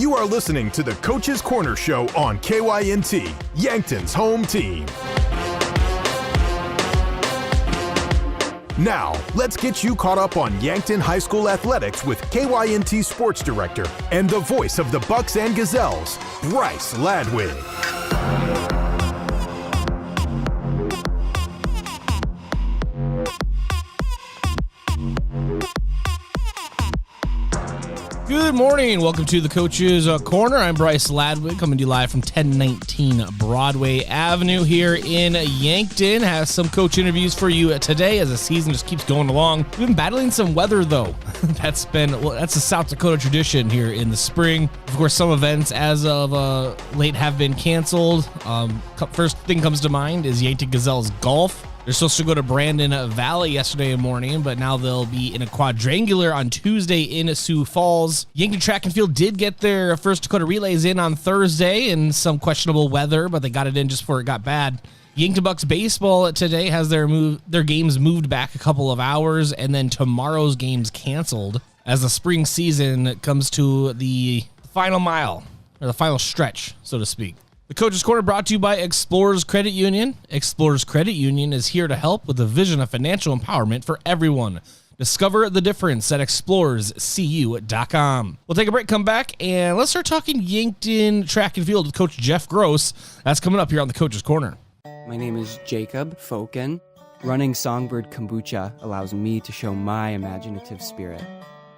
You are listening to the Coach's Corner Show on KYNT, Yankton's home team. Now, let's get you caught up on Yankton High School athletics with KYNT Sports Director and the voice of the Bucks and Gazelles, Bryce Ladwig. Good morning. Welcome to the Coach's Corner. I'm Bryce Ladwig, coming to you live from 1019 Broadway Avenue here in Yankton. Have some coach interviews for you today as the season just keeps going along. We've been battling some weather, though. That's a South Dakota tradition here in the spring. Of course, some events as of late have been canceled. First thing comes to mind is Yankton Gazelles Golf. They're supposed to go to Brandon Valley yesterday morning, but now they'll be in a quadrangular on Tuesday in Sioux Falls. Yankton Track and Field did get their First Dakota Relays in on Thursday in some questionable weather, but they got it in just before it got bad. Yankton Bucks baseball today has their games moved back a couple of hours, and then tomorrow's games canceled as the spring season comes to the final mile, or the final stretch, so to speak. The Coach's Corner brought to you by Explorers Credit Union. Explorers Credit Union is here to help with the vision of financial empowerment for everyone. Discover the difference at explorerscu.com. We'll take a break, come back, and let's start talking Yankton Track and Field with Coach Jeff Gross. That's coming up here on the Coach's Corner. My name is Jacob Foken. Running Songbird Kombucha allows me to show my imaginative spirit.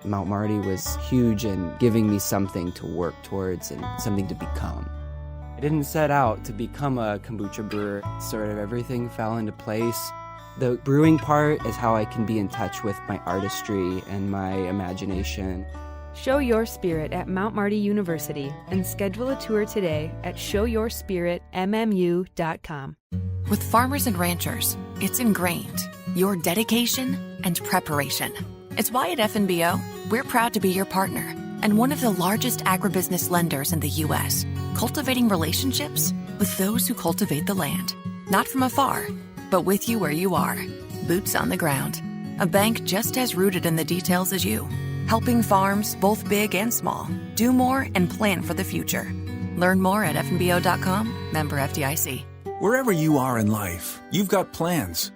Mount Marty was huge in giving me something to work towards and something to become. I didn't set out to become a kombucha brewer. Sort of everything fell into place. The brewing part is how I can be in touch with my artistry and my imagination. Show your spirit at Mount Marty University and schedule a tour today at showyourspiritmmu.com. With farmers and ranchers, it's ingrained, your dedication and preparation. It's why at FNBO, we're proud to be your partner and one of the largest agribusiness lenders in the U.S., cultivating relationships with those who cultivate the land. Not from afar, but with you where you are. Boots on the ground. A bank just as rooted in the details as you. Helping farms, both big and small, do more and plan for the future. Learn more at fnbo.com, member FDIC. Wherever you are in life, you've got plans.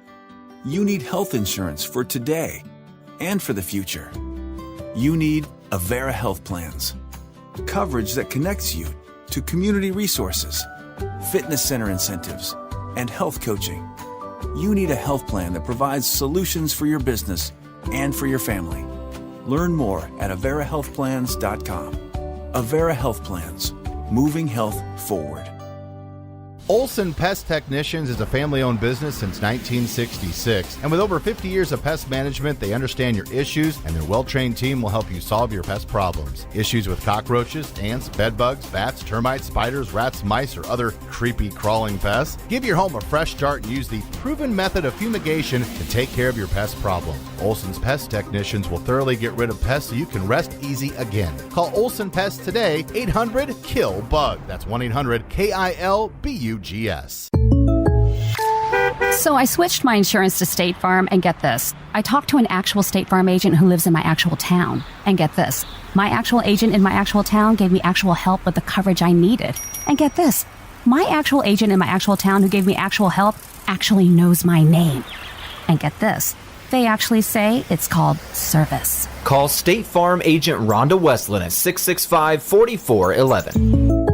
You need health insurance for today and for the future. You need Avera Health Plans. Coverage that connects you to community resources, fitness center incentives, and health coaching. You need a health plan that provides solutions for your business and for your family. Learn more at averahealthplans.com. Avera Health Plans, moving health forward. Olson Pest Technicians is a family-owned business since 1966, and with over 50 years of pest management, they understand your issues, and their well-trained team will help you solve your pest problems. Issues with cockroaches, ants, bedbugs, bats, termites, spiders, rats, mice, or other creepy crawling pests? Give your home a fresh start and use the proven method of fumigation to take care of your pest problem. Olson's Pest Technicians will thoroughly get rid of pests so you can rest easy again. Call Olson Pest today, 800-KILL-BUG. That's 1-800-KILBUGS. So I switched my insurance to State Farm, and get this. I talked to an actual State Farm agent who lives in my actual town. And get this. My actual agent in my actual town gave me actual help with the coverage I needed. And get this. My actual agent in my actual town who gave me actual help actually knows my name. And get this. They actually say it's called service. Call State Farm agent Rhonda Westland at 665-4411.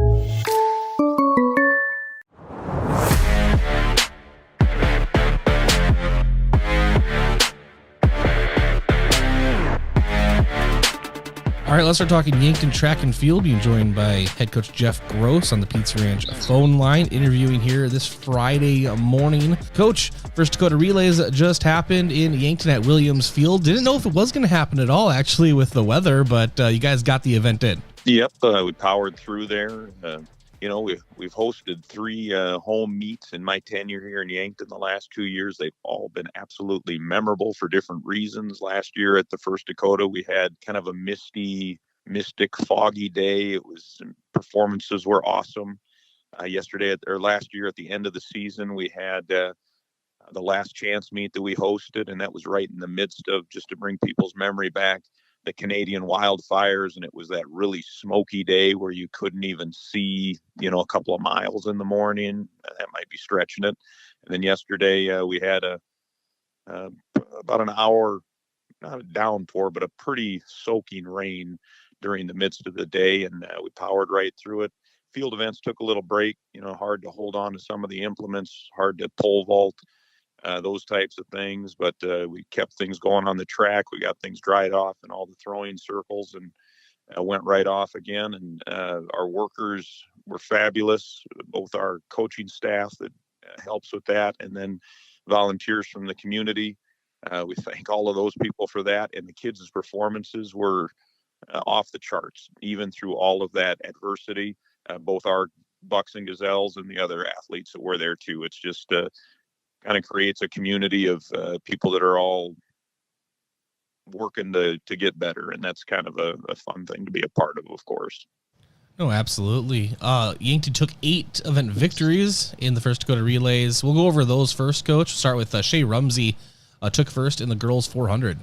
All right, let's start talking Yankton Track and Field, being joined by head coach Jeff Gross on the Pizza Ranch phone line, interviewing here this Friday morning. Coach, First Dakota Relays just happened in Yankton at Williams Field. Didn't know if it was going to happen at all, actually, with the weather, but you guys got the event in. Yep, we powered through there. We've hosted 3 home meets in my tenure here in Yankton the last 2 years. They've all been absolutely memorable for different reasons. Last year at the First Dakota, we had kind of a mystic, foggy day. Performances were awesome. Last year at the end of the season, we had the last chance meet that we hosted, and that was right in the midst of, just to bring people's memory back, the Canadian wildfires, and it was that really smoky day where you couldn't even see, a couple of miles in the morning. That might be stretching it. And then yesterday we had about an hour, not a downpour, but a pretty soaking rain during the midst of the day, and we powered right through it. Field events took a little break, hard to hold on to some of the implements, hard to pole vault, those types of things. But we kept things going on the track. We got things dried off in all the throwing circles, and went right off again. And our workers were fabulous, both our coaching staff that helps with that, and then volunteers from the community. We thank all of those people for that. And the kids' performances were off the charts, even through all of that adversity. Both our Bucks and Gazelles and the other athletes that were there too. It's just kind of creates a community of people that are all working to get better, and that's kind of a fun thing to be a part of course. No, absolutely. Yankton took 8 event victories in the First Dakota Relays. We'll go over those first, Coach. We'll start with Shay Rumsey, took first in the girls 400.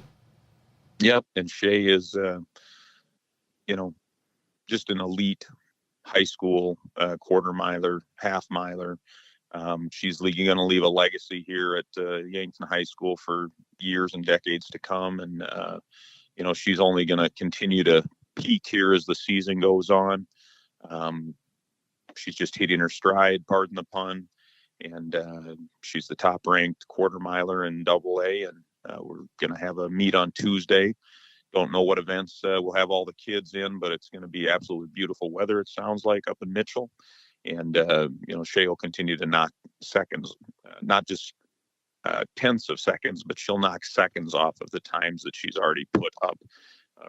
Yep, and Shay is, just an elite high school quarter miler, half miler. She's going to leave a legacy here at Yankton High School for years and decades to come. And, she's only going to continue to peak here as the season goes on. She's just hitting her stride, pardon the pun. And she's the top ranked quarter miler in AA. And we're going to have a meet on Tuesday. Don't know what events we'll have all the kids in, but it's going to be absolutely beautiful weather, it sounds like, up in Mitchell. And, Shay will continue to knock seconds, not just tenths of seconds, but she'll knock seconds off of the times that she's already put up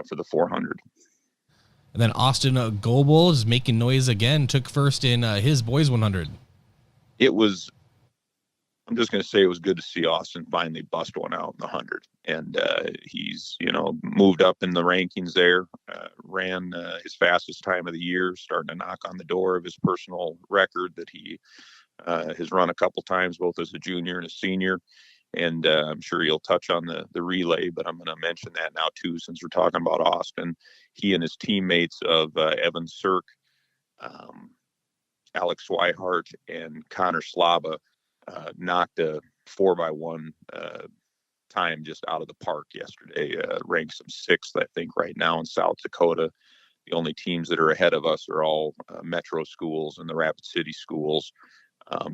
for the 400. And then Austin Goebel is making noise again, took first in his boys 100. I'm just going to say it was good to see Austin finally bust one out in the 100. And he's, moved up in the rankings there, ran his fastest time of the year, starting to knock on the door of his personal record that he has run a couple times, both as a junior and a senior. And I'm sure he'll touch on the relay, but I'm going to mention that now too, since we're talking about Austin. He and his teammates of Evan Sirk, Alex Swihart, and Connor Slava knocked a 4x1 time just out of the park yesterday. Ranks them 6th, I think, right now in South Dakota. The only teams that are ahead of us are all metro schools and the Rapid City schools.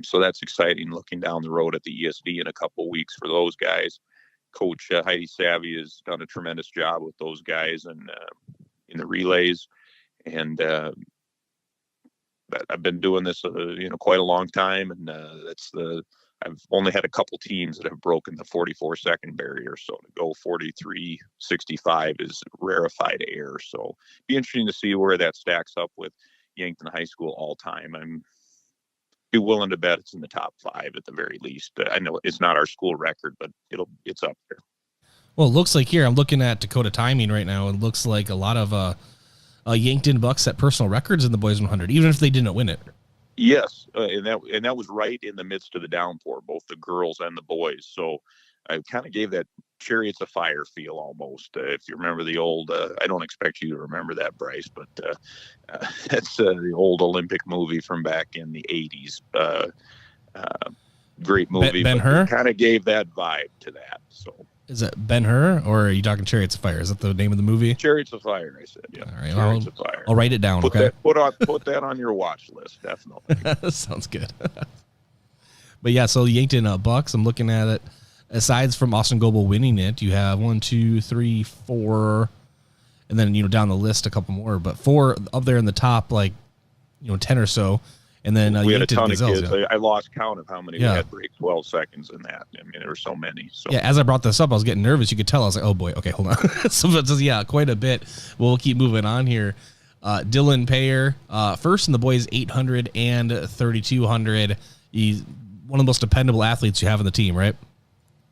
So that's exciting looking down the road at the ESD in a couple of weeks for those guys. Coach Heidi Savvy has done a tremendous job with those guys and in the relays. And I've been doing this, quite a long time. And I've only had a couple teams that have broken the 44-second barrier. So to go 43:65 is rarefied air. So be interesting to see where that stacks up with Yankton High School all time. I'm be willing to bet it's in the top 5 at the very least. I know it's not our school record, but it's up there. Well, it looks like here, I'm looking at Dakota timing right now. It looks like a lot of Yankton Bucks set personal records in the boys 100, even if they didn't win it. Yes, and that was right in the midst of the downpour, both the girls and the boys. So I kind of gave that Chariots of Fire feel almost. If you remember the old, I don't expect you to remember that, Bryce, but that's the old Olympic movie from back in the 80s. Great movie. Ben-Hur? Kind of gave that vibe to that. So is it Ben-Hur, or are you talking Chariots of Fire? Is that the name of the movie? Chariots of Fire, I said. Yeah. All right, Chariots of Fire. I'll write it down. Put that on your watch list, definitely. Sounds good. But yeah, so Yankton Bucks, I'm looking at it. Aside from Austin Goebel winning it, you have 1, 2, 3, 4, and then down the list a couple more, but 4 up there in the top, 10 or so. And then we had Yankton a ton Gazelles, of kids. I lost count of how many we had break 12 seconds in that. I mean, there were so many. So yeah, as I brought this up, I was getting nervous. You could tell. I was like, oh boy, okay, hold on. So yeah, quite a bit. We'll keep moving on here. Dylan Payer, first in the boys 800 and 3200. He's one of the most dependable athletes you have on the team, right?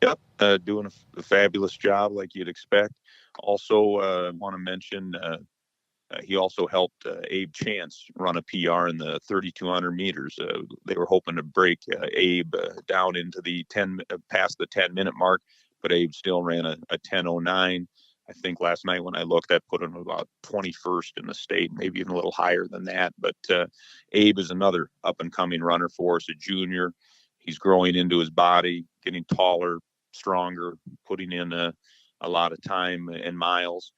Yep, doing a fabulous job like you'd expect. Also, want to mention he also helped Abe Chance run a PR in the 3,200 meters. They were hoping to break Abe down into the past the 10-minute mark, but Abe still ran a 10:09. I think last night when I looked, that put him about 21st in the state, maybe even a little higher than that. But Abe is another up-and-coming runner for us, a junior. He's growing into his body, getting taller, stronger, putting in a lot of time and miles.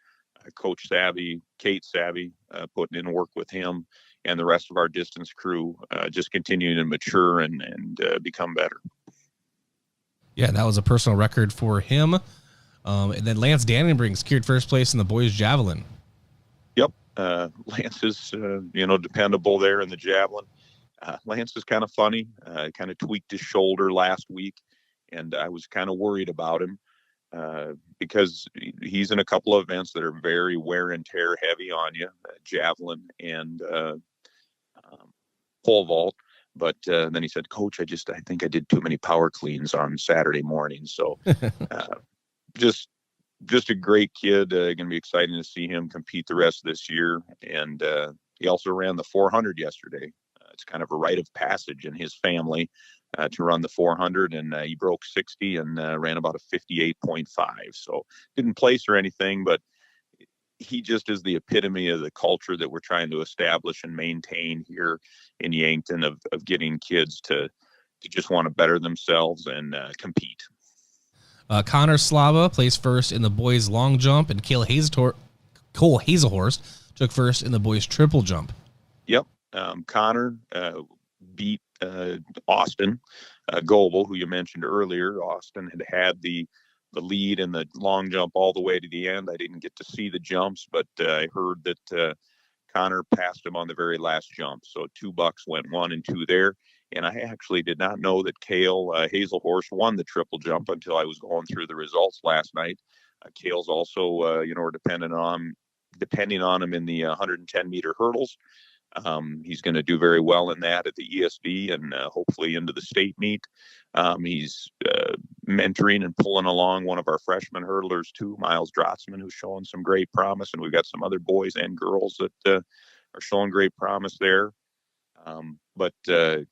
Coach Savvy, Kate Savvy, putting in work with him, and the rest of our distance crew just continuing to mature and become better. Yeah, that was a personal record for him. And then Lance Dannenbrink secured first place in the boys javelin. Yep. Lance is, dependable there in the javelin. Lance is kind of funny, kind of tweaked his shoulder last week, and I was kind of worried about him because he's in a couple of events that are very wear and tear heavy on you, javelin and pole vault. But then he said, Coach, I think I did too many power cleans on Saturday morning. So just a great kid. Going to be exciting to see him compete the rest of this year. And he also ran the 400 yesterday. It's kind of a rite of passage in his family to run the 400, and he broke 60 and ran about a 58.5. So didn't place or anything, but he just is the epitome of the culture that we're trying to establish and maintain here in Yankton of getting kids to just want to better themselves and compete. Connor Slava placed first in the boys long jump, and Cole Hazelhorst took first in the boys triple jump. Yep. Connor beat Austin Goebel, who you mentioned earlier. Austin had the lead in the long jump all the way to the end. I didn't get to see the jumps, but I heard that Connor passed him on the very last jump. So 2 Bucks went 1 and 2 there. And I actually did not know that Cale Hazelhorst won the triple jump until I was going through the results last night. Cale's also, depending on him in the 110-meter hurdles. He's going to do very well in that at the ESD and hopefully into the state meet. He's mentoring and pulling along one of our freshman hurdlers too, Miles Drotzman, who's showing some great promise. And we've got some other boys and girls that are showing great promise there. But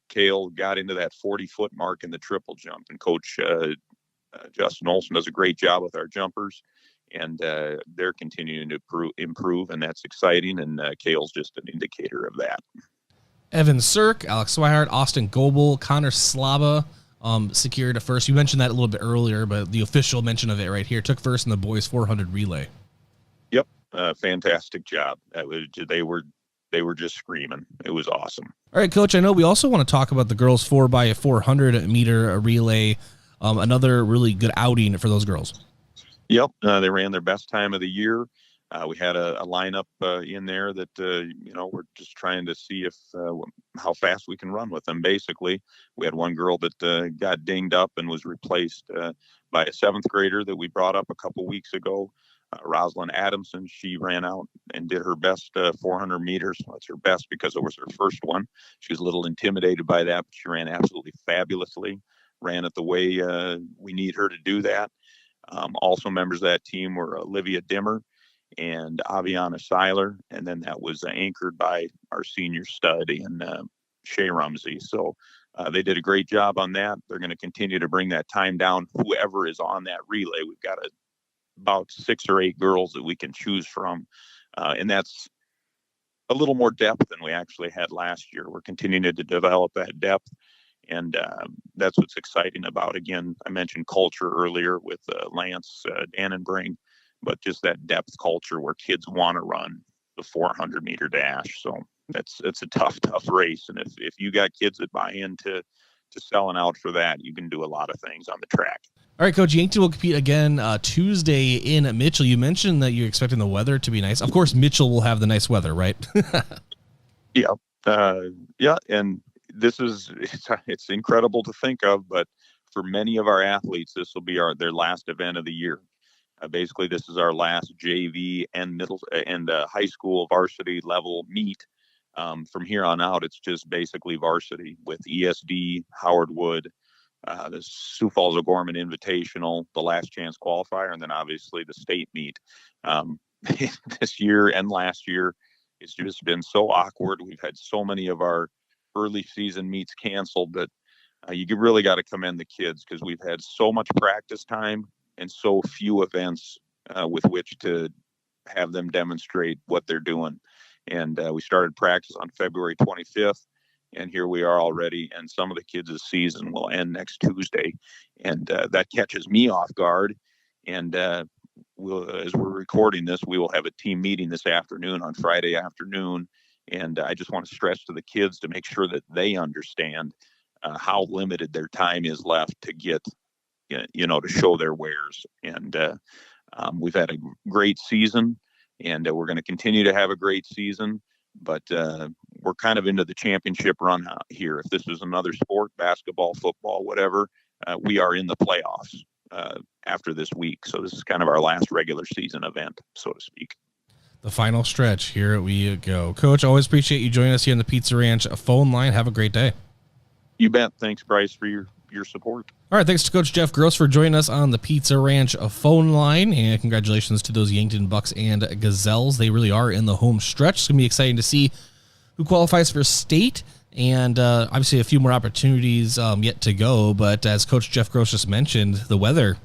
Cale got into that 40-foot mark in the triple jump, and Coach Justin Olson does a great job with our jumpers, and they're continuing to improve, and that's exciting, and Cale's just an indicator of that. Evan Sirk, Alex Swihart, Austin Goebel, Connor Slava secured a first. You mentioned that a little bit earlier, but the official mention of it right here, took first in the boys 400 relay. Yep, fantastic job. They were just screaming. It was awesome. All right, Coach, I know we also want to talk about the girls 4x400 meter relay. Another really good outing for those girls. Yep, they ran their best time of the year. We had a lineup in there that, we're just trying to see how fast we can run with them, basically. We had one girl that got dinged up and was replaced by a 7th grader that we brought up a couple weeks ago. Rosalind Adamson, she ran out and did her best 400 meters. That's her best because it was her first one. She was a little intimidated by that, but she ran absolutely fabulously, ran it the way we need her to do that. Also members of that team were Olivia Dimmer and Aviana Seiler, and then that was anchored by our senior stud and Shay Rumsey. So they did a great job on that. They're going to continue to bring that time down, whoever is on that relay. We've got about 6 or 8 girls that we can choose from, and that's a little more depth than we actually had last year. We're continuing to develop that depth, and that's what's exciting about. Again, I mentioned culture earlier with Lance Dannenbrink, but just that depth culture where kids want to run the 400-meter dash. So it's a tough race, and if you got kids that buy into selling out for that, you can do a lot of things on the track. All right, Coach, Yankton will compete again Tuesday in Mitchell. You mentioned that you're expecting the weather to be nice. Of course, Mitchell will have the nice weather, right? Yeah. And it's incredible to think of, but for many of our athletes, this will be their last event of the year. Basically, this is our last JV and middle and high school varsity level meet. From here on out, it's just basically varsity with ESD, Howard Wood, the Sioux Falls O'Gorman Invitational, the last chance qualifier, and then obviously the state meet. This year and last year, it's just been so awkward. We've had so many of our early season meets canceled that you really got to commend the kids because we've had so much practice time and so few events with which to have them demonstrate what they're doing. And we started practice on February 25th, and here we are already. And some of the kids' season will end next Tuesday, and that catches me off guard. And as we're recording this, we will have a team meeting this afternoon on Friday afternoon. And I just want to stress to the kids to make sure that they understand how limited their time is left to get, to show their wares. And we've had a great season, and we're going to continue to have a great season, but we're kind of into the championship run here. If this is another sport, basketball, football, whatever, we are in the playoffs after this week. So this is kind of our last regular season event, so to speak. The final stretch. Here we go. Coach, always appreciate you joining us here on the Pizza Ranch phone line. Have a great day. You bet. Thanks, Bryce, for your support. All right, thanks to Coach Jeff Gross for joining us on the Pizza Ranch phone line, and congratulations to those Yankton Bucks and Gazelles. They really are in the home stretch. It's going to be exciting to see who qualifies for state, and obviously a few more opportunities yet to go, but as Coach Jeff Gross just mentioned, the weather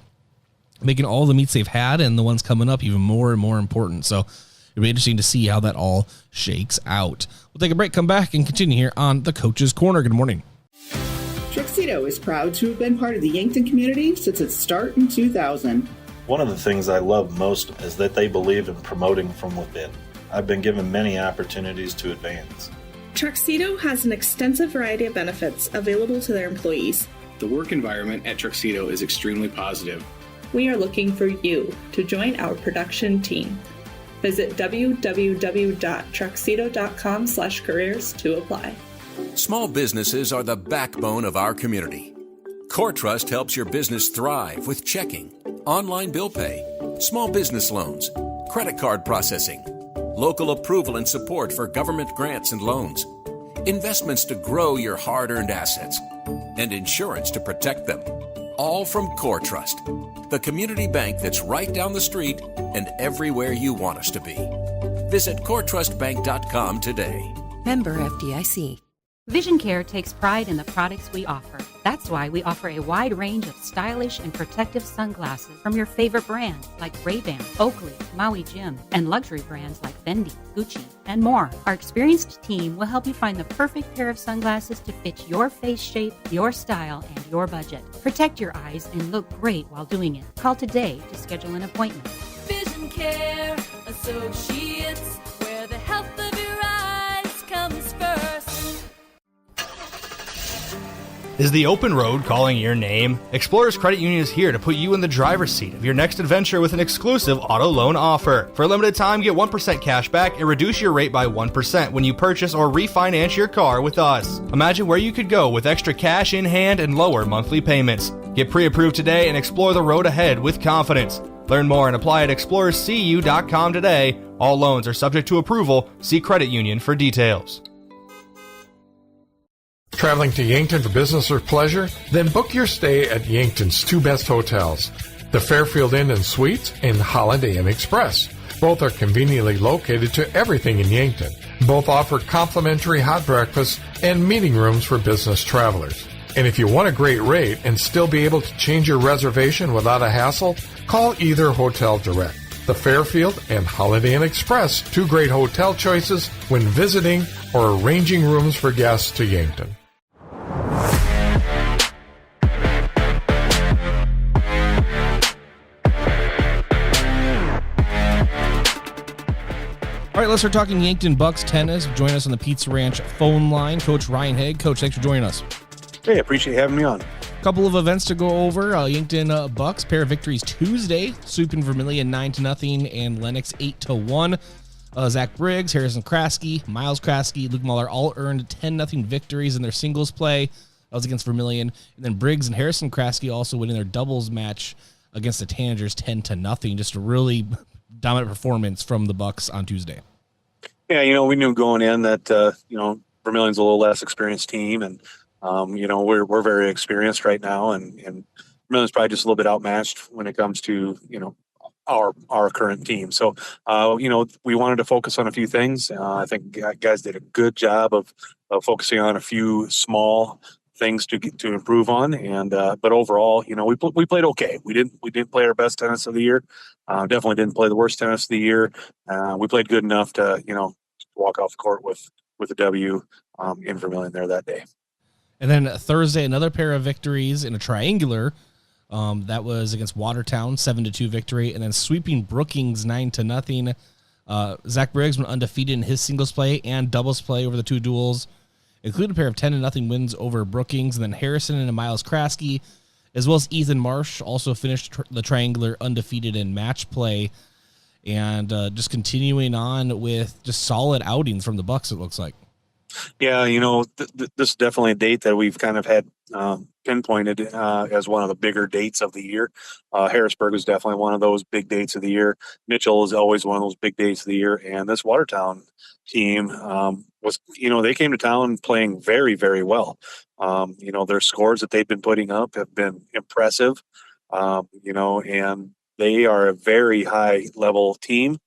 making all the meets they've had and the ones coming up even more and more important. So it'll be interesting to see how that all shakes out. We'll take a break, come back, and continue here on the Coach's Corner. Good morning. Truxedo is proud to have been part of the Yankton community since its start in 2000. One of the things I love most is that they believe in promoting from within. I've been given many opportunities to advance. Truxedo has an extensive variety of benefits available to their employees. The work environment at Truxedo is extremely positive. We are looking for you to join our production team. Visit www.truxedo.com/careers to apply. Small businesses are the backbone of our community. CoreTrust helps your business thrive with checking, online bill pay, small business loans, credit card processing, local approval and support for government grants and loans, investments to grow your hard-earned assets, and insurance to protect them. All from CoreTrust, the community bank that's right down the street and everywhere you want us to be. Visit CoreTrustBank.com today. Member FDIC. Vision Care takes pride in the products we offer. That's why we offer a wide range of stylish and protective sunglasses from your favorite brands like Ray-Ban, Oakley, Maui Jim, and luxury brands like Fendi, Gucci, and more. Our experienced team will help you find the perfect pair of sunglasses to fit your face shape, your style, and your budget. Protect your eyes and look great while doing it. Call today to schedule an appointment. Vision Care Associates, where the health of your eyes comes first. Is the open road calling your name? Explorers Credit Union is here to put you in the driver's seat of your next adventure with an exclusive auto loan offer. For a limited time, get 1% cash back and reduce your rate by 1% when you purchase or refinance your car with us. Imagine where you could go with extra cash in hand and lower monthly payments. Get pre-approved today and explore the road ahead with confidence. Learn more and apply at explorerscu.com today. All loans are subject to approval. See credit union for details. Traveling to Yankton for business or pleasure? Then book your stay at Yankton's two best hotels, the Fairfield Inn and Suites and Holiday Inn Express. Both are conveniently located to everything in Yankton. Both offer complimentary hot breakfast and meeting rooms for business travelers. And if you want a great rate and still be able to change your reservation without a hassle, call either hotel direct. The Fairfield and Holiday Inn Express, two great hotel choices when visiting or arranging rooms for guests to Yankton. All right, let's start talking Yankton Bucks tennis. Join us on the Pizza Ranch phone line. Coach Ryan Haig. Coach, thanks for joining us. Hey, appreciate having me on. Couple of events to go over. Yankton Bucks, pair of victories Tuesday. Supin Vermilion 9-0 and Lennox 8-1. Zach Briggs, Harrison Kraske, Miles Kraske, Luke Muller all earned 10-0 victories in their singles play. That was against Vermilion. And then Briggs and Harrison Kraske also winning their doubles match against the Tanagers 10-0. Just a really dominant performance from the Bucks on Tuesday. Yeah, we knew going in that, Vermilion's a little less experienced team, and, we're very experienced right now, and Vermilion's probably just a little bit outmatched when it comes to, our current team. So, we wanted to focus on a few things. I think guys did a good job of focusing on a few small things to improve on. And but overall, we played okay. We didn't play our best tennis of the year. Definitely didn't play the worst tennis of the year. We played good enough to walk off the court with a W in Vermilion there that day. And then Thursday, another pair of victories in a triangular. That was against Watertown, 7-2 victory, and then sweeping Brookings 9-0. Zach Briggs went undefeated in his singles play and doubles play over the two duels, including a pair of 10-0 wins over Brookings. And then Harrison and Miles Kraske, as well as Ethan Marsh, also finished the triangular undefeated in match play. And just continuing on with just solid outings from the Bucks, it looks like. Yeah, this is definitely a date that we've kind of had pinpointed as one of the bigger dates of the year. Harrisburg was definitely one of those big dates of the year. Mitchell is always one of those big dates of the year. And this Watertown team was, they came to town playing very, very well. Their scores that they've been putting up have been impressive, and they are a very high level team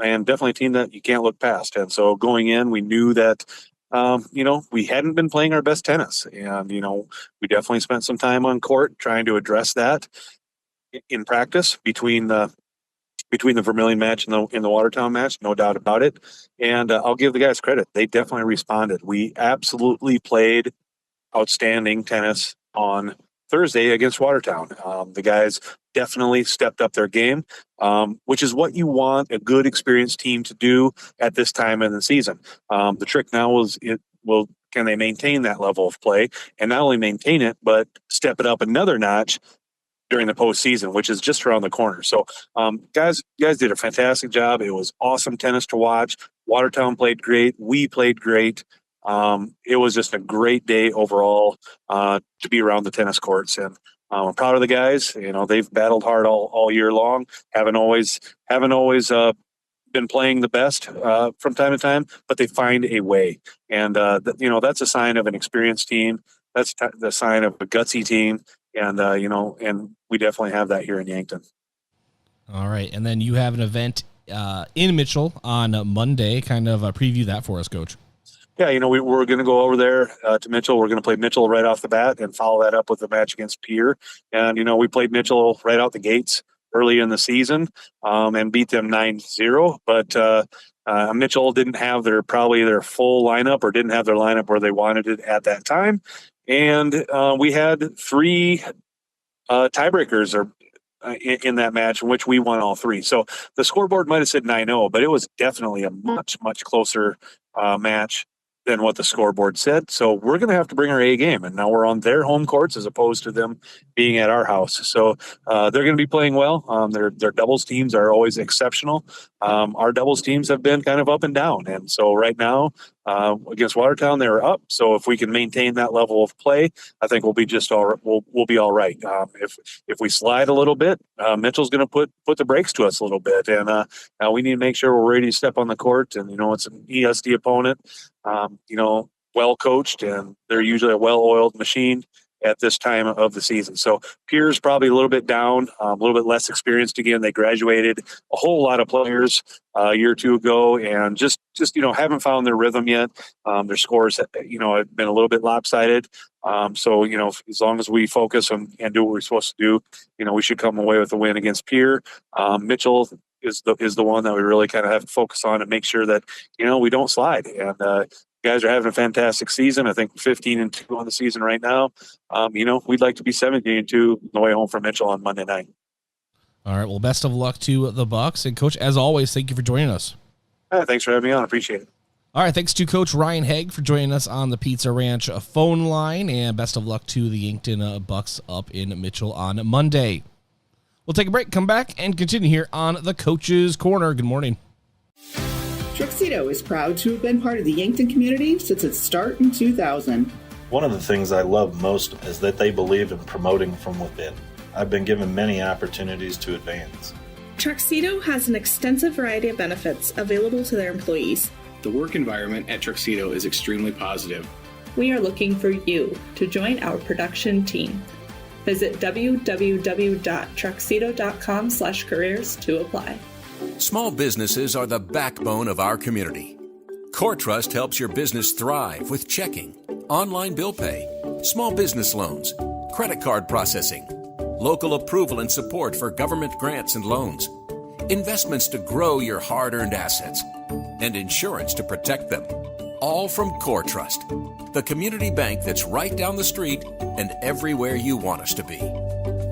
and definitely a team that you can't look past. And so going in, we knew that we hadn't been playing our best tennis, and we definitely spent some time on court trying to address that in practice between the Vermilion match and the Watertown match, no doubt about it. And I'll give the guys credit; they definitely responded. We absolutely played outstanding tennis on Thursday against Watertown. The guys definitely stepped up their game, which is what you want a good, experienced team to do at this time in the season. The trick now is can they maintain that level of play, and not only maintain it, but step it up another notch during the postseason, which is just around the corner. So, guys did a fantastic job. It was awesome tennis to watch. Watertown played great. We played great. It was just a great day overall to be around the tennis courts, and I'm proud of the guys. They've battled hard all year long. Haven't always been playing the best from time to time, but they find a way, and that's a sign of an experienced team. That's the sign of a gutsy team, and and we definitely have that here in Yankton. All right, and then you have an event in Mitchell on Monday. Kind of preview that for us, Coach. Yeah, we're going to go over there to Mitchell. We're going to play Mitchell right off the bat and follow that up with the match against Pierre. And, we played Mitchell right out the gates early in the season and beat them 9-0. But Mitchell didn't have their full lineup, or didn't have their lineup where they wanted it at that time. And we had 3 tiebreakers in that match, in which we won all 3. So the scoreboard might have said 9-0, but it was definitely a much, much closer match than what the scoreboard said. So we're going to have to bring our A game, and now we're on their home courts as opposed to them being at our house. So they're going to be playing well. Their doubles teams are always exceptional. Our doubles teams have been kind of up and down, and so right now against Watertown they were up. So if we can maintain that level of play, I think we'll be just all right. We'll be all right. If we slide a little bit, Mitchell's going to put the brakes to us a little bit, and we need to make sure we're ready to step on the court. And it's an ESD opponent. Well coached, and they're usually a well-oiled machine at this time of the season. So Pierre's probably a little bit down, a little bit less experienced again. They graduated a whole lot of players a year or two ago, and just haven't found their rhythm yet. Their scores have been a little bit lopsided. So as long as we focus and do what we're supposed to do, we should come away with a win against Pierre. Mitchell is the one that we really kind of have to focus on and make sure that we don't slide. And guys are having a fantastic season. I think 15-2 on the season right now. We'd like to be 17-2 on the way home from Mitchell on Monday night. All right. Well, best of luck to the Bucks, and Coach, as always, thank you for joining us. Thanks for having me on. Appreciate it. All right. Thanks to Coach Ryan Haig for joining us on the Pizza Ranch phone line, and best of luck to the Yankton Bucks up in Mitchell on Monday. We'll take a break, come back, and continue here on the Coach's Corner. Good morning. Trixito is proud to have been part of the Yankton community since its start in 2000. One of the things I love most is that they believe in promoting from within. I've been given many opportunities to advance. Trixito has an extensive variety of benefits available to their employees. The work environment at Trixito is extremely positive. We are looking for you to join our production team. Visit www.truxedo.com/careers to apply. Small businesses are the backbone of our community. CoreTrust helps your business thrive with checking, online bill pay, small business loans, credit card processing, local approval and support for government grants and loans, investments to grow your hard-earned assets, and insurance to protect them. All from Core Trust, the community bank that's right down the street and everywhere you want us to be.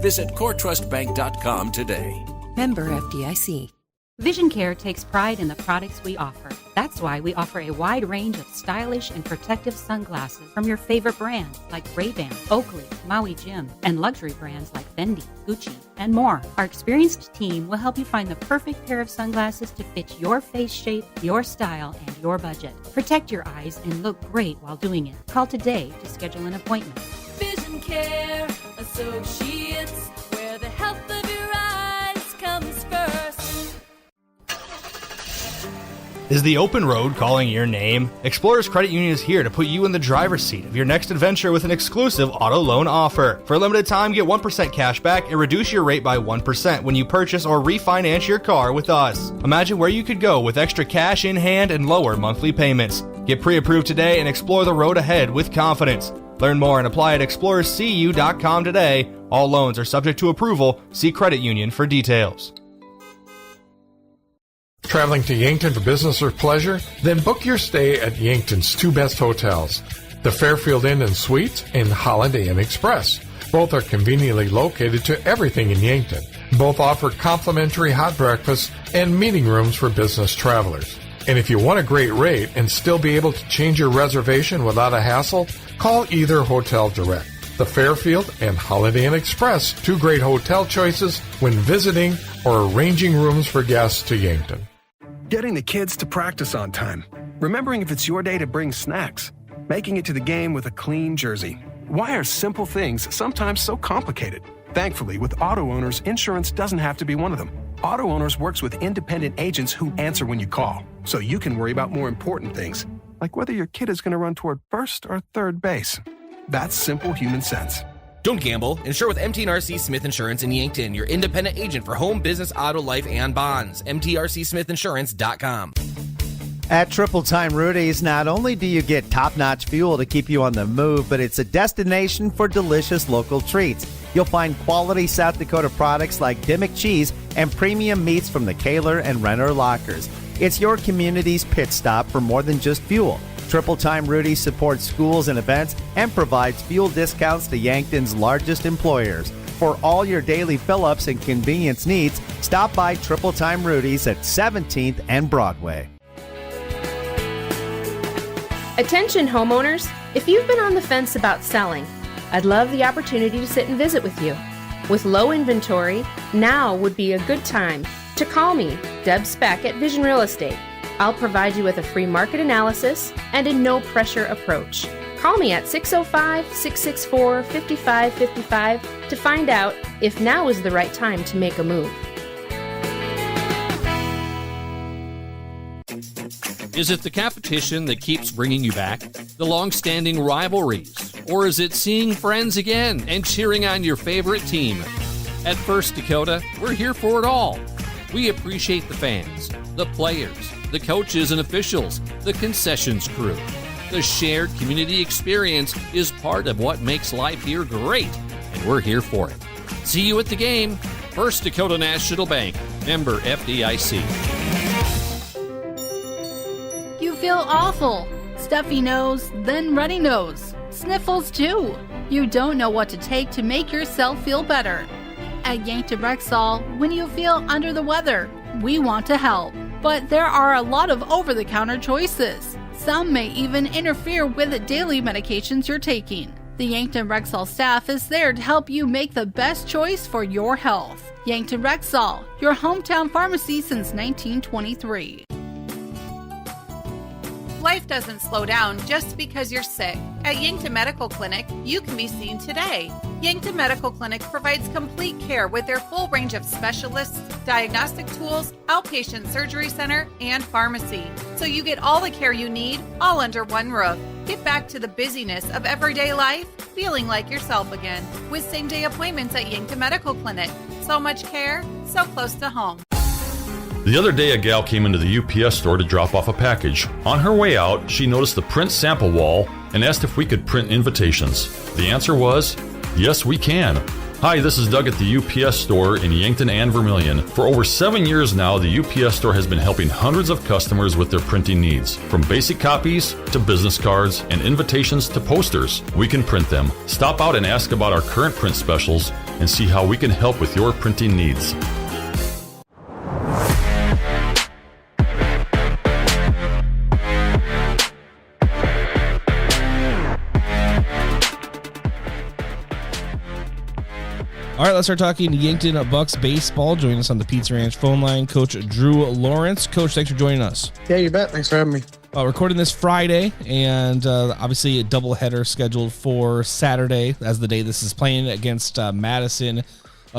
Visit coretrustbank.com today. Member FDIC. Vision Care takes pride in the products we offer. That's why we offer a wide range of stylish and protective sunglasses from your favorite brands like Ray-Ban, Oakley, Maui Jim, and luxury brands like Fendi, Gucci, and more. Our experienced team will help you find the perfect pair of sunglasses to fit your face shape, your style, and your budget. Protect your eyes and look great while doing it. Call today to schedule an appointment. Vision Care Associates, where the health of your eyes comes first. Is the open road calling your name? Explorers Credit Union is here to put you in the driver's seat of your next adventure with an exclusive auto loan offer. For a limited time, get 1% cash back and reduce your rate by 1% when you purchase or refinance your car with us. Imagine where you could go with extra cash in hand and lower monthly payments. Get pre-approved today and explore the road ahead with confidence. Learn more and apply at explorerscu.com today. All loans are subject to approval. See credit union for details. Traveling to Yankton for business or pleasure? Then book your stay at Yankton's two best hotels, the Fairfield Inn and Suites and Holiday Inn Express. Both are conveniently located to everything in Yankton. Both offer complimentary hot breakfasts and meeting rooms for business travelers. And if you want a great rate and still be able to change your reservation without a hassle, call either hotel direct. The Fairfield and Holiday Inn Express, two great hotel choices when visiting or arranging rooms for guests to Yankton. Getting the kids to practice on time. Remembering if it's your day to bring snacks. Making it to the game with a clean jersey. Why are simple things sometimes so complicated? Thankfully, with Auto Owners, insurance doesn't have to be one of them. Auto Owners works with independent agents who answer when you call, so you can worry about more important things, like whether your kid is going to run toward first or third base. That's simple human sense. Don't gamble. Insure with MT&RC Smith Insurance in Yankton, your independent agent for home, business, auto, life, and bonds. MTRCSmithInsurance.com. At Triple Time Rudy's, not only do you get top-notch fuel to keep you on the move, but it's a destination for delicious local treats. You'll find quality South Dakota products like Dimmock cheese and premium meats from the Kaler and Renner lockers. It's your community's pit stop for more than just fuel. Triple Time Rudy's supports schools and events and provides fuel discounts to Yankton's largest employers. For all your daily fill-ups and convenience needs, stop by Triple Time Rudy's at 17th and Broadway. Attention homeowners, if you've been on the fence about selling, I'd love the opportunity to sit and visit with you. With low inventory, now would be a good time to call me, Deb Speck at Vision Real Estate. I'll provide you with a free market analysis and a no-pressure approach. Call me at 605-664-5555 to find out if now is the right time to make a move. Is it the competition that keeps bringing you back? The long-standing rivalries? Or is it seeing friends again and cheering on your favorite team? At First Dakota, we're here for it all. We appreciate the fans, the players, the coaches and officials, the concessions crew. The shared community experience is part of what makes life here great, and we're here for it. See you at the game. First Dakota National Bank, member FDIC. You feel awful. Stuffy nose, then runny nose. Sniffles too. You don't know what to take to make yourself feel better. At Yankton Rexall, when you feel under the weather, we want to help. But there are a lot of over-the-counter choices. Some may even interfere with the daily medications you're taking. The Yankton Rexall staff is there to help you make the best choice for your health. Yankton Rexall, your hometown pharmacy since 1923. Life doesn't slow down just because you're sick. At Yankton Medical Clinic, you can be seen today. Yankton Medical Clinic provides complete care with their full range of specialists, diagnostic tools, outpatient surgery center, and pharmacy. So you get all the care you need, all under one roof. Get back to the busyness of everyday life, feeling like yourself again, with same-day appointments at Yankton Medical Clinic. So much care, so close to home. The other day, a gal came into the UPS store to drop off a package. On her way out, she noticed the print sample wall and asked if we could print invitations. The answer was, yes, we can. Hi, this is Doug at the UPS store in Yankton and Vermilion. For over 7 years now, the UPS store has been helping hundreds of customers with their printing needs. From basic copies to business cards and invitations to posters, we can print them. Stop out and ask about our current print specials and see how we can help with your printing needs. All right, let's start talking Yankton Bucks baseball. Joining us on the Pizza Ranch phone line, Coach Drew Lawrence. Coach, thanks for joining us. Yeah, you bet. Thanks for having me. Recording this Friday, and obviously a doubleheader scheduled for Saturday as the day this is playing against Madison.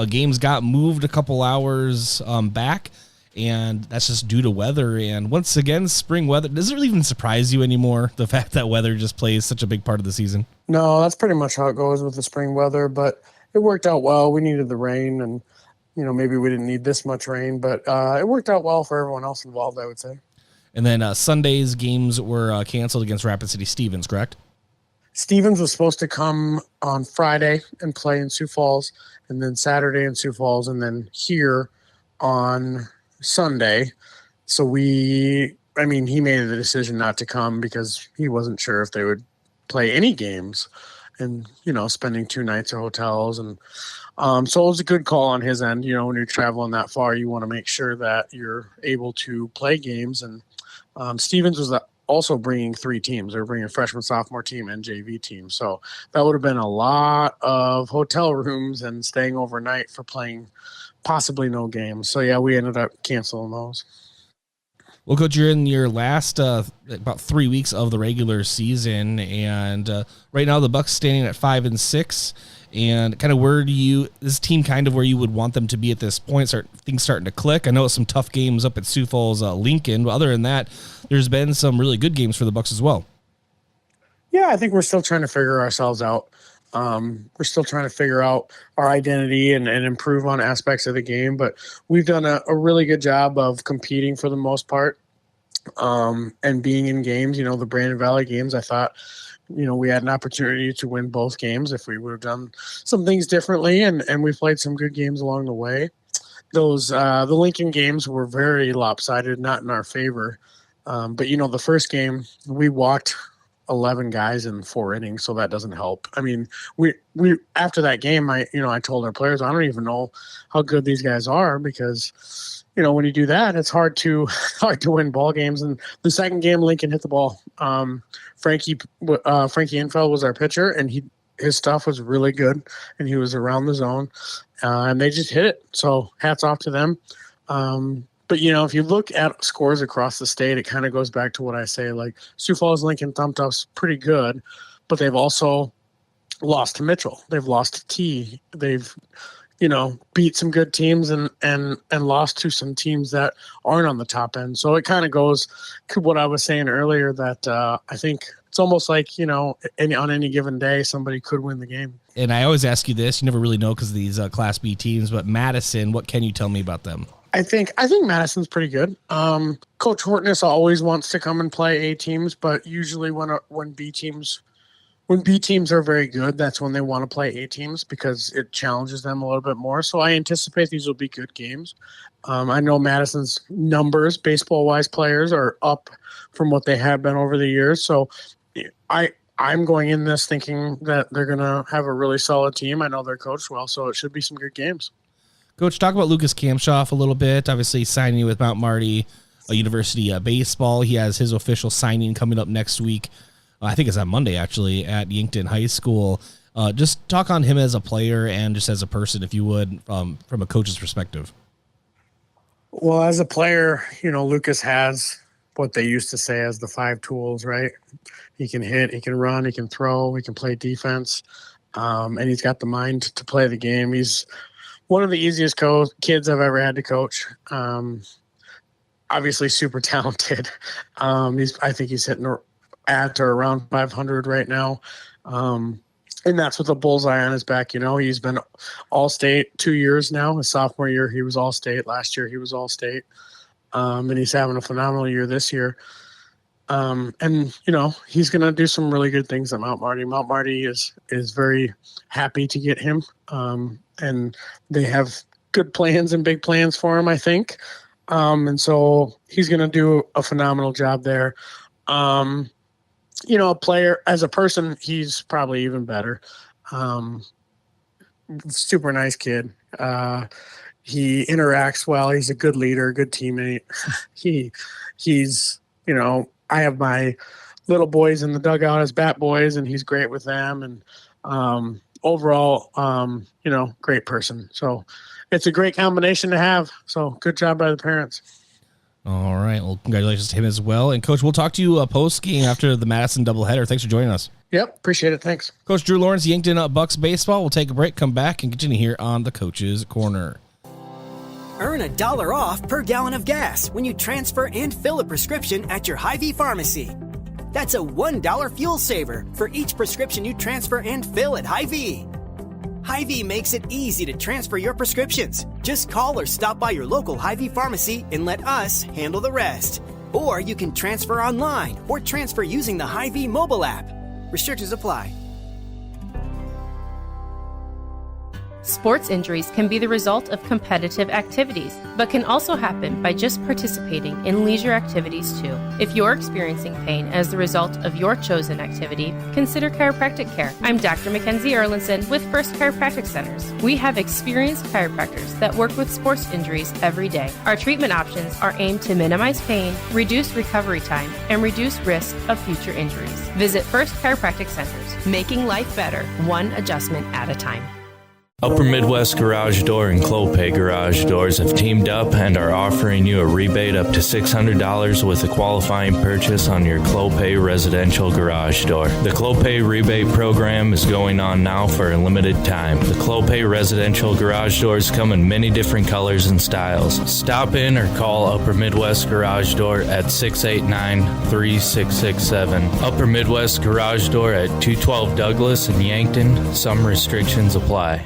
Games got moved a couple hours back, and that's just due to weather. And once again, spring weather. Does it really even surprise you anymore, the fact that weather just plays such a big part of the season? No, that's pretty much how it goes with the spring weather, but it worked out well. We needed the rain, and maybe we didn't need this much rain, but it worked out well for everyone else involved, I would say. And then Sunday's games were canceled against Rapid City Stevens, correct? Stevens was supposed to come on Friday and play in Sioux Falls, and then Saturday in Sioux Falls, and then here on Sunday. So he made the decision not to come because he wasn't sure if they would play any games. And, spending 2 nights at hotels. And so it was a good call on his end. When you're traveling that far, you want to make sure that you're able to play games. And Stevens was also bringing 3 teams. They were bringing a freshman, sophomore team and JV team. So that would have been a lot of hotel rooms and staying overnight for playing possibly no games. So, yeah, we ended up canceling those. Well, Coach, you're in your last about 3 weeks of the regular season, and right now the Bucks standing at 5-6. And kind of this team kind of where you would want them to be at this point? Things starting to click. I know it's some tough games up at Sioux Falls, Lincoln, but other than that, there's been some really good games for the Bucks as well. Yeah, I think we're still trying to figure ourselves out. We're still trying to figure out our identity and improve on aspects of the game, but we've done a really good job of competing for the most part, and being in games. The Brandon Valley games, I thought, we had an opportunity to win both games if we would have done some things differently, and we played some good games along the way. The Lincoln games were very lopsided, not in our favor. But the first game we walked 11 guys in 4 innings, so that doesn't help. I mean, we after that game, I told our players, I don't even know how good these guys are, because when you do that, it's hard to win ball games. And the second game, Lincoln hit the ball. Frankie Infeld was our pitcher, and his stuff was really good, and he was around the zone, and they just hit it. So hats off to them. But, if you look at scores across the state, it kind of goes back to what I say, like Sioux Falls, Lincoln thumped us pretty good, but they've also lost to Mitchell. They've lost to T. They've, beat some good teams and lost to some teams that aren't on the top end. So it kind of goes to what I was saying earlier, that I think it's almost like, on any given day, somebody could win the game. And I always ask you this, you never really know because of these Class B teams, but Madison, what can you tell me about them? I think Madison's pretty good. Coach Hortness always wants to come and play A teams, but usually when B teams are very good, that's when they want to play A teams, because it challenges them a little bit more. So I anticipate these will be good games. I know Madison's numbers, baseball-wise, players are up from what they have been over the years. So I'm going in this thinking that they're going to have a really solid team. I know they're coached well, so it should be some good games. Coach, talk about Lucas Kamshoff a little bit. Obviously signing with Mount Marty University Baseball. He has his official signing coming up next week. I think it's on Monday, actually, at Yankton High School. Just talk on him as a player and just as a person, if you would, from a coach's perspective. Well, as a player, Lucas has what they used to say as the 5 tools, right? He can hit, he can run, he can throw, he can play defense, and he's got the mind to play the game. He's one of the easiest kids I've ever had to coach. Obviously super talented. I think he's hitting at or around 500 right now. And that's with a bullseye on his back. He's been All-State 2 years now. His sophomore year, he was All-State. Last year, he was All-State. and he's having a phenomenal year this year. And he's going to do some really good things at Mount Marty. Mount Marty is very happy to get him, and they have good plans and big plans for him, I think. And so he's going to do a phenomenal job there. A player, as a person, he's probably even better. Super nice kid. He interacts well. He's a good leader, good teammate. He's I have my little boys in the dugout as bat boys, and he's great with them. And overall, great person. So it's a great combination to have. So good job by the parents. All right. Well, congratulations to him as well. And, Coach, we'll talk to you post-game after the Madison doubleheader. Thanks for joining us. Yep. Appreciate it. Thanks. Coach Drew Lawrence, Yankton Bucks baseball. We'll take a break, come back, and continue here on the Coach's Corner. Earn $1 off per gallon of gas when you transfer and fill a prescription at your Hy-Vee pharmacy. That's a $1 fuel saver for each prescription you transfer and fill at Hy-Vee. Hy-Vee makes it easy to transfer your prescriptions. Just call or stop by your local Hy-Vee pharmacy and let us handle the rest. Or you can transfer online or transfer using the Hy-Vee mobile app. Restrictions apply. Sports injuries can be the result of competitive activities, but can also happen by just participating in leisure activities too. If you're experiencing pain as the result of your chosen activity, consider chiropractic care. I'm Dr. Mackenzie Erlinson with First Chiropractic Centers. We have experienced chiropractors that work with sports injuries every day. Our treatment options are aimed to minimize pain, reduce recovery time, and reduce risk of future injuries. Visit First Chiropractic Centers, making life better, one adjustment at a time. Upper Midwest Garage Door and Clopay Garage Doors have teamed up and are offering you a rebate up to $600 with a qualifying purchase on your Clopay residential garage door. The Clopay rebate program is going on now for a limited time. The Clopay residential garage doors come in many different colors and styles. Stop in or call Upper Midwest Garage Door at 689-3667. Upper Midwest Garage Door at 212 Douglas in Yankton. Some restrictions apply.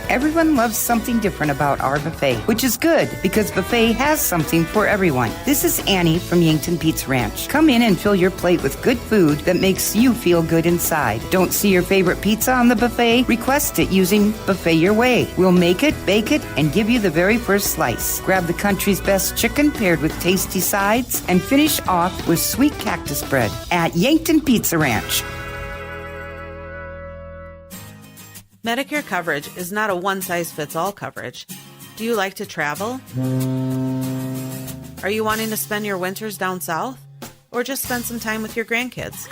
Everyone loves something different about our buffet, which is good because buffet has something for everyone. This is Annie from Yankton Pizza Ranch. Come in and fill your plate with good food that makes you feel good inside. Don't see your favorite pizza on the buffet? Request it using Buffet Your Way. We'll make it, bake it, and give you the very first slice. Grab the country's best chicken paired with tasty sides and finish off with sweet cactus bread at Yankton Pizza Ranch. Medicare coverage is not a one-size-fits-all coverage. Do you like to travel? Are you wanting to spend your winters down south? Or just spend some time with your grandkids?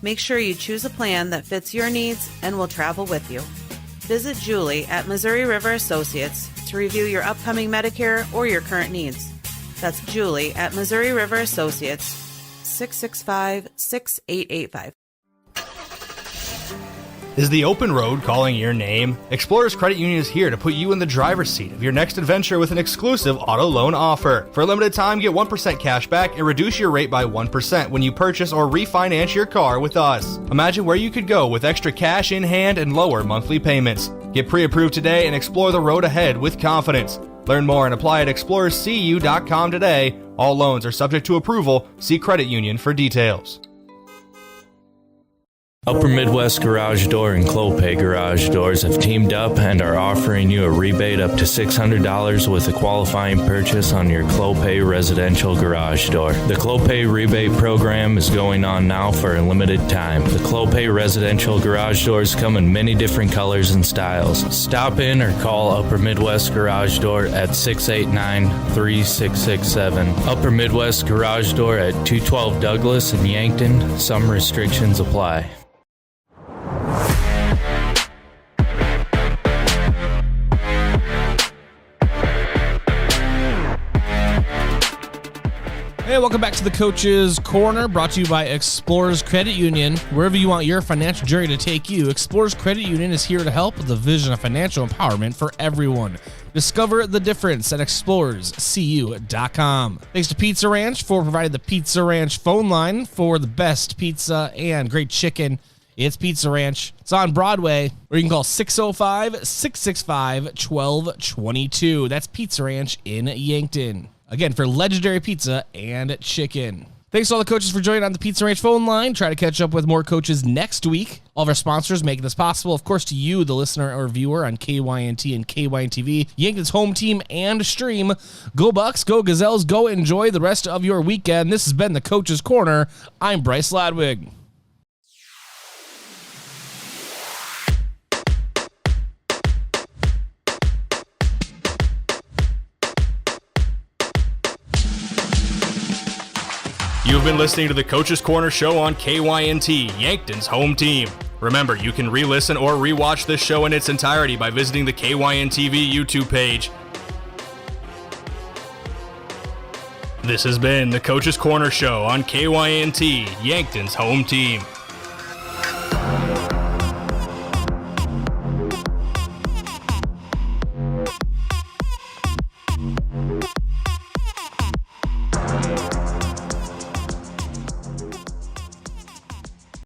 Make sure you choose a plan that fits your needs and will travel with you. Visit Julie at Missouri River Associates to review your upcoming Medicare or your current needs. That's Julie at Missouri River Associates, 665-6885. Is the open road calling your name? Explorers Credit Union is here to put you in the driver's seat of your next adventure with an exclusive auto loan offer. For a limited time, get 1% cash back and reduce your rate by 1% when you purchase or refinance your car with us. Imagine where you could go with extra cash in hand and lower monthly payments. Get pre-approved today and explore the road ahead with confidence. Learn more and apply at explorerscu.com today. All loans are subject to approval. See credit union for details. Upper Midwest Garage Door and Clopay Garage Doors have teamed up and are offering you a rebate up to $600 with a qualifying purchase on your Clopay residential garage door. The Clopay rebate program is going on now for a limited time. The Clopay residential garage doors come in many different colors and styles. Stop in or call Upper Midwest Garage Door at 689-3667. Upper Midwest Garage Door at 212 Douglas in Yankton. Some restrictions apply. Hey, welcome back to the Coach's Corner, brought to you by Explorers Credit Union. Wherever you want your financial journey to take you, Explorers Credit Union is here to help with the vision of financial empowerment for everyone. Discover the difference at explorerscu.com. Thanks to Pizza Ranch for providing the Pizza Ranch phone line for the best pizza and great chicken It's Pizza Ranch. It's on Broadway, or you can call 605-665-1222. That's Pizza Ranch in Yankton. Again, for legendary pizza and chicken. Thanks to all the coaches for joining on the Pizza Ranch phone line. Try to catch up with more coaches next week. All of our sponsors making this possible. Of course, to you, the listener or viewer on KYNT and KYNTV, Yankton's home team and stream. Go Bucks, go Gazelles, go enjoy the rest of your weekend. This has been the Coach's Corner. I'm Bryce Ladwig. You've been listening to the Coach's Corner show on KYNT, Yankton's home team. Remember, you can re-listen or re-watch this show in its entirety by visiting the KYNTV YouTube page. This has been the Coach's Corner show on KYNT, Yankton's home team.